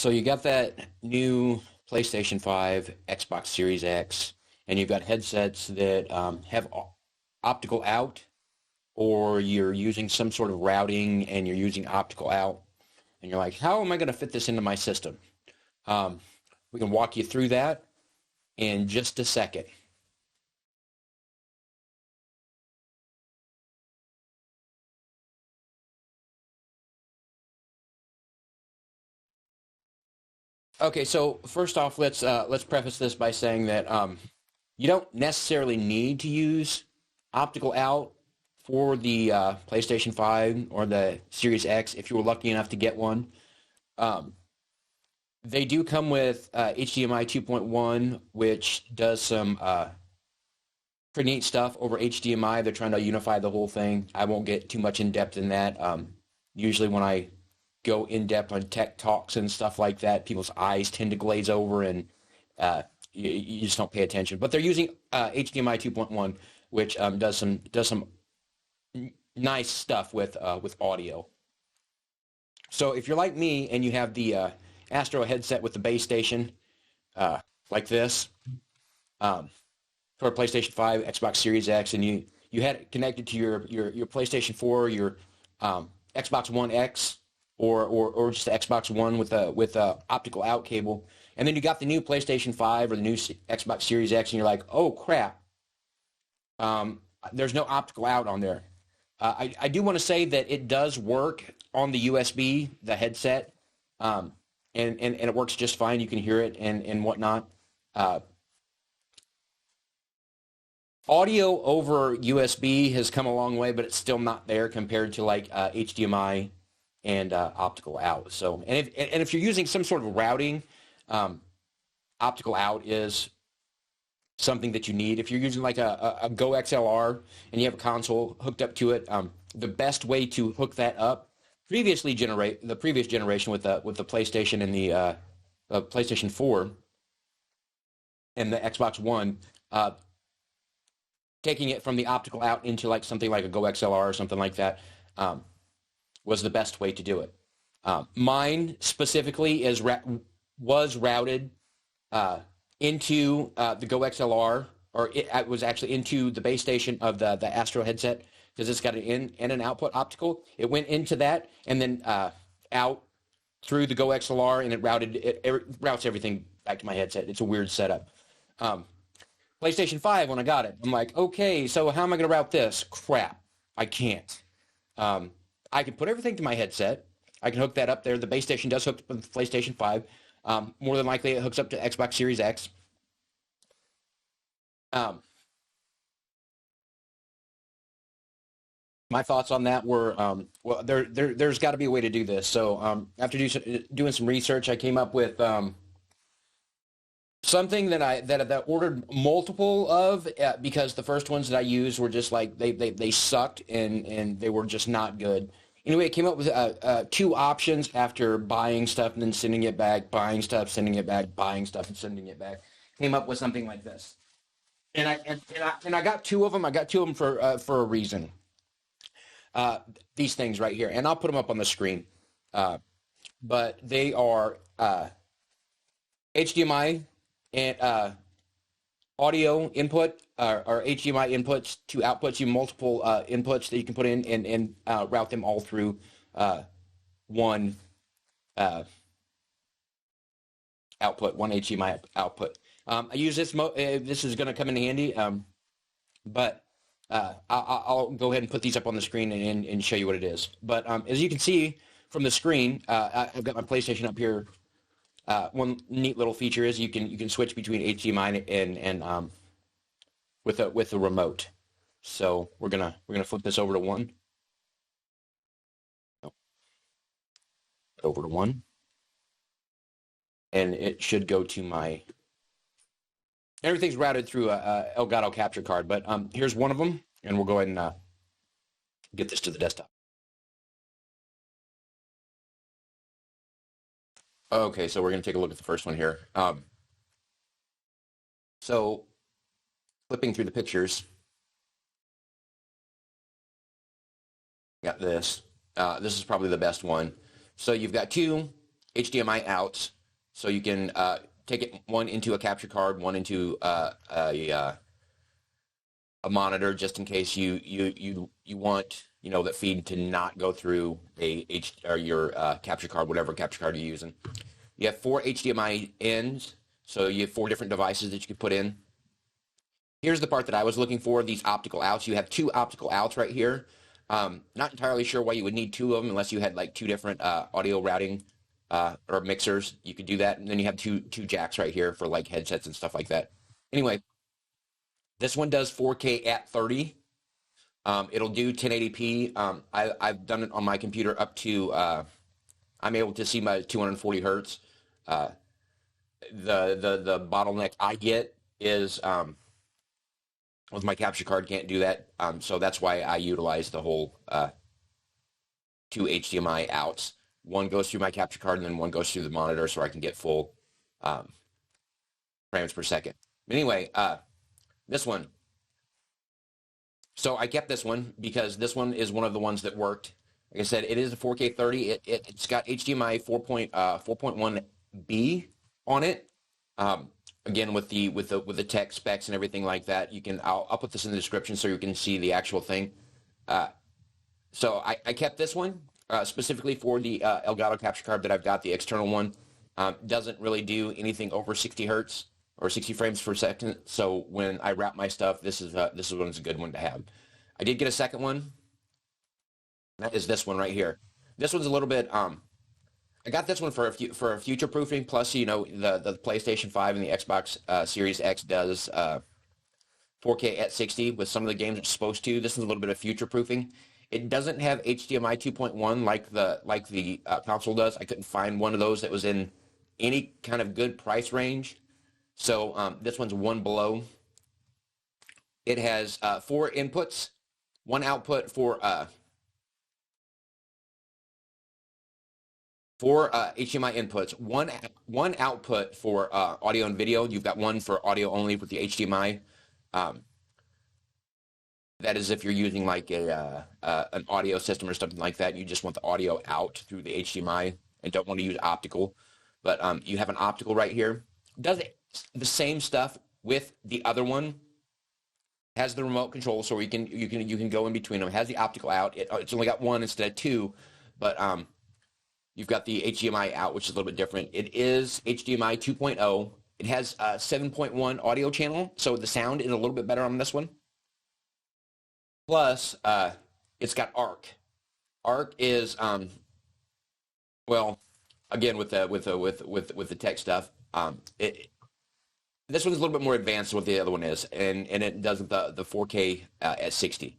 So you got that new PlayStation 5, Xbox Series X, and you've got headsets that have optical out, or you're using some sort of routing and you're using optical out, and you're like, how am I going to fit this into my system? Um, we can walk you through that in just a second. Okay, so first off, let's preface this by saying that you don't necessarily need to use optical out for the PlayStation 5 or the Series X if you were lucky enough to get one. Um, they do come with HDMI 2.1, which does some pretty neat stuff over HDMI. They're trying to unify the whole thing. I won't get too much in depth in that. Usually when I go in depth on tech talks and stuff like that, people's eyes tend to glaze over and you just don't pay attention. But they're using HDMI 2.1, which does some nice stuff with audio. So if you're like me and you have the Astro headset with the base station like this for PlayStation 5, Xbox Series X, and you had it connected to your PlayStation 4, your Xbox One X, or just the Xbox One with a optical out cable, and then you got the new PlayStation 5 or the new Xbox Series X, and you're like, oh crap, there's no optical out on there. I do want to say that it does work on the USB, the headset, and it works just fine. You can hear it and whatnot. Audio over USB has come a long way, but it's still not there compared to like HDMI and optical out. So, and if you're using some sort of routing, optical out is something that you need. If you're using like a Go XLR and you have a console hooked up to it, the best way to hook that up, the previous generation with the PlayStation and the PlayStation 4 and the Xbox One, taking it from the optical out into like something like a Go XLR or something like that, was the best way to do it. Mine specifically was routed into the Go XLR, or it was actually into the base station of the Astro headset, because it's got an in and an output optical. It went into that and then out through the Go XLR, and it routes everything back to my headset. It's a weird setup. PlayStation 5, when I got it, I'm like, okay, so how am I going to route this? Crap, I can't. I can put everything to my headset. I can hook that up there. The base station does hook up with the PlayStation 5. More than likely, it hooks up to Xbox Series X. My thoughts on that were, well, there's got to be a way to do this. So after doing some research, I came up with something that I ordered multiple of, because the first ones that I used were just like they sucked and they were just not good. Anyway, I came up with two options after buying stuff and then sending it back, buying stuff, sending it back, buying stuff and sending it back. Came up with something like this, and I got two of them. I got two of them for a reason. These things right here, and I'll put them up on the screen. But they are HDMI and audio input, or HDMI inputs to outputs. You multiple inputs that you can put in and route them all through one output, one HDMI output. I use this. This is going to come in handy, but I'll go ahead and put these up on the screen and show you what it is. But as you can see from the screen, I've got my PlayStation up here. One neat little feature is you can switch between HDMI and with the remote. So we're gonna flip this over to one. Over to one, and it should go to my. Everything's routed through a Elgato capture card, but here's one of them, and we'll go ahead and get this to the desktop. Okay, so we're going to take a look at the first one here. So flipping through the pictures, got this. This is probably the best one. So you've got two HDMI outs, so you can take it one into a capture card, one into a monitor, just in case you want that feed to not go through or your capture card, whatever capture card you're using. You have 4 HDMI ins, so you have 4 different devices that you could put in. Here's the part that I was looking for, these optical outs. You have 2 optical outs right here. Not entirely sure why you would need 2 of them unless you had like 2 different audio routing or mixers. You could do that. And then you have two jacks right here for like headsets and stuff like that. Anyway, this one does 4K at 30. It'll do 1080p. I've done it on my computer up to, I'm able to see my 240 hertz. The bottleneck I get is with my capture card can't do that. So that's why I utilize the whole 2 HDMI outs. One goes through my capture card and then one goes through the monitor so I can get full frames per second. Anyway, this one. So I kept this one because this one is one of the ones that worked. Like I said, it is a 4K 30. It's got HDMI 4.1B on it. Again, with the tech specs and everything like that, I'll put this in the description so you can see the actual thing. So I kept this one specifically for the Elgato capture card that I've got. The external one doesn't really do anything over 60 hertz or 60 frames per second. So when I wrap my stuff, this is one's a good one to have. I did get a second one. That is this one right here. This one's a little bit. I got this one for a future proofing. Plus, the PlayStation 5 and the Xbox Series X does 4K at 60 with some of the games it's supposed to. This is a little bit of future proofing. It doesn't have HDMI 2.1 like the console does. I couldn't find one of those that was in any kind of good price range. So this one's one below. It has 4 inputs, 1 output for 4 HDMI inputs, one output for audio and video. You've got one for audio only with the HDMI. That is if you're using like an audio system or something like that. You just want the audio out through the HDMI and don't want to use optical. But you have an optical right here. Does the same stuff with the other one. Has the remote control, so you can go in between them. It has the optical out. It's only got 1 instead of 2, but you've got the HDMI out, which is a little bit different. It is HDMI 2.0. It has a 7.1 audio channel, so the sound is a little bit better on this one. Plus, it's got ARC. ARC is well, again with the tech stuff. This one's a little bit more advanced than what the other one is, and it does the 4K at 60. A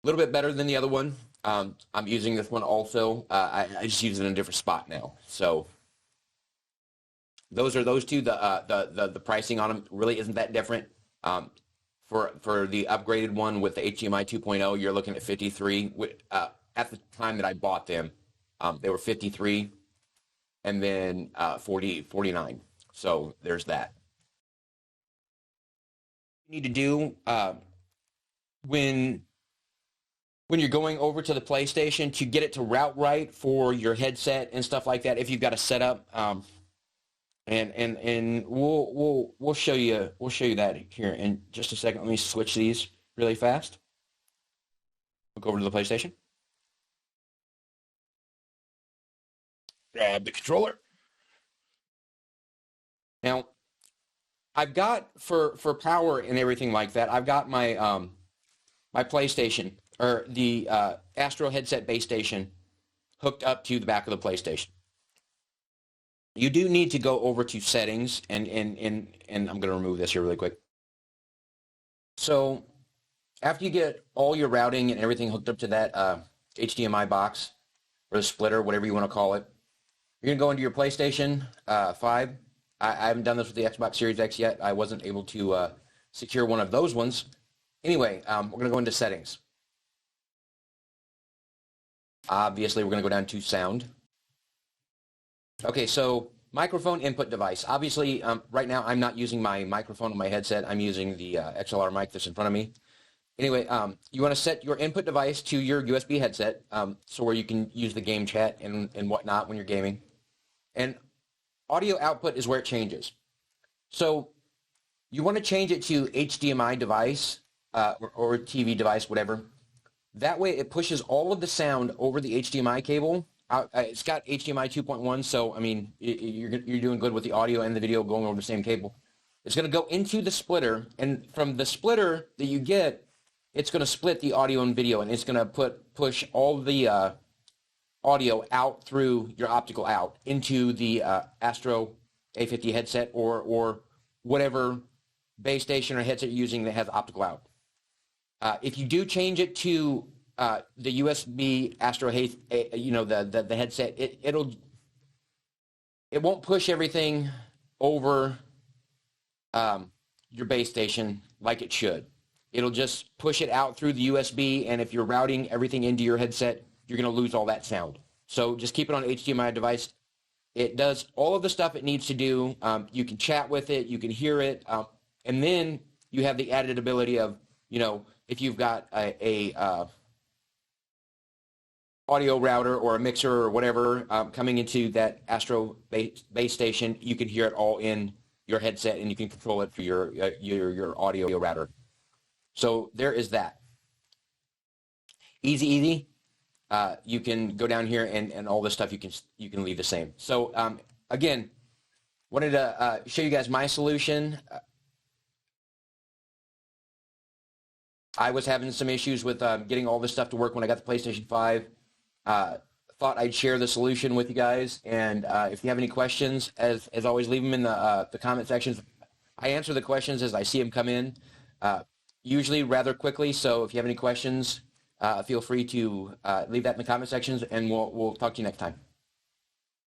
little bit better than the other one. I'm using this one also. I just use it in a different spot now. So those are those two. The pricing on them really isn't that different. For the upgraded one with the HDMI 2.0, you're looking at 53. At the time that I bought them, they were 53, and then 49. So there's that. You need to do when you're going over to the PlayStation to get it to route right for your headset and stuff like that. If you've got a setup, and we'll show you that here in just a second. Let me switch these really fast. We'll go over to the PlayStation. Grab the controller. Now, I've got for power and everything like that. I've got my my PlayStation or the Astro headset base station hooked up to the back of the PlayStation. You do need to go over to settings and I'm going to remove this here really quick. So after you get all your routing and everything hooked up to that HDMI box or the splitter, whatever you want to call it, you're going to go into your PlayStation 5. I haven't done this with the Xbox Series X yet. I wasn't able to secure one of those ones. Anyway, we're going to go into settings. Obviously, we're going to go down to sound. Okay, so microphone input device. Obviously, right now I'm not using my microphone on my headset. I'm using the XLR mic that's in front of me. Anyway, you want to set your input device to your USB headset so where you can use the game chat and whatnot when you're gaming. And audio output is where it changes. So you want to change it to HDMI device or TV device, whatever. That way it pushes all of the sound over the HDMI cable. It's got HDMI 2.1, so I mean, you're doing good with the audio and the video going over the same cable. It's going to go into the splitter, and from the splitter that you get, it's going to split the audio and video, and it's going to push all the audio out through your optical out into the ASTRO A50 headset or whatever base station or headset you're using that has optical out. If you do change it to the USB ASTRO, the headset, it won't push everything over your base station like it should. It'll just push it out through the USB, and if you're routing everything into your headset, you're going to lose all that sound. So just keep it on HDMI device. It does all of the stuff it needs to do. You can chat with it, you can hear it, and then you have the added ability of, if you've got a audio router or a mixer or whatever coming into that ASTRO base station, you can hear it all in your headset, and you can control it through your audio router. So there is that. Easy. You can go down here and all this stuff you can leave the same. So again, wanted to show you guys my solution. I was having some issues with getting all this stuff to work when I got the PlayStation 5. Thought I'd share the solution with you guys, and if you have any questions, as always, leave them in the comment sections. I answer the questions as I see them come in, usually rather quickly. So if you have any questions, feel free to leave that in the comment sections, and we'll talk to you next time.